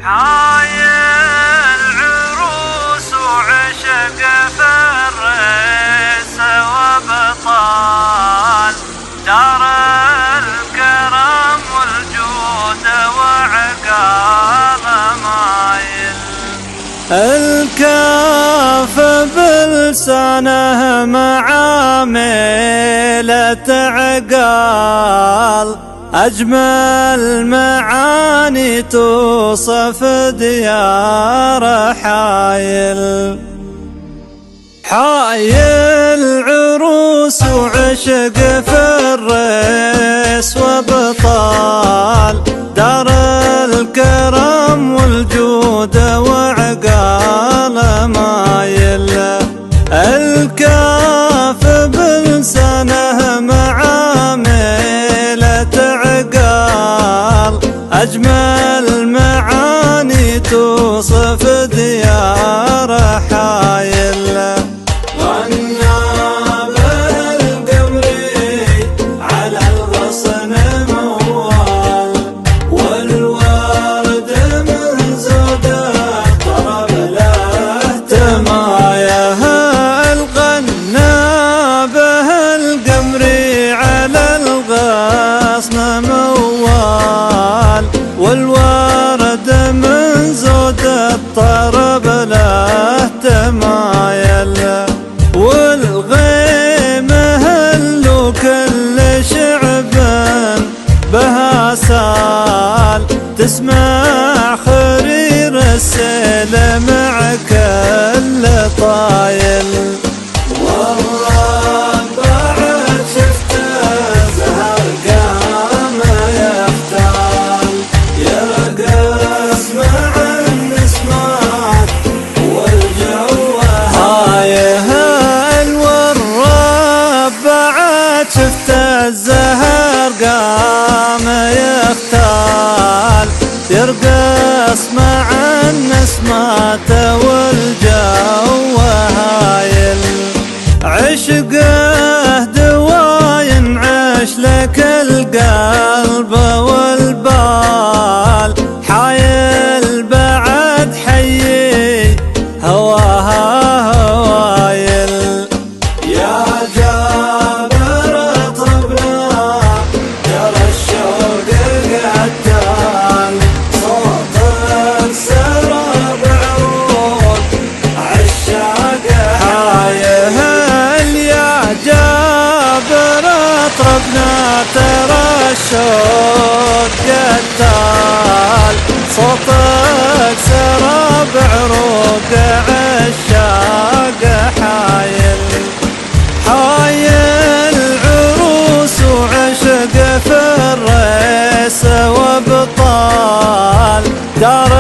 حاي العروس وعشق فرس وبطال دار الكرم والجود وعقال مايل. الكاف بلسانه معاملة عقال أجمل معاني توصف ديار حايل. حاي العروس وعشق فرس وبطال دار الكرم والجود وعقال مايل. الكاف بلسانه معاملة عقال أجمل معاني توصف ديار حايل. والورد من زود الطرب له تمايل. والغيم هلو كل شعب بها سال تسمع خرير السيل مع كل طايل. شفت الزهر قام يختال يرقص مع النسمات والجو هايل. عشقه دواين عش لك القلب والبال حايل بعد حيي هواها هوايل. يا طربنا ترى الشوق قتال صوتك سرى بعروق عشاق حايل. حاي العروس وعشق فرس وبطال دار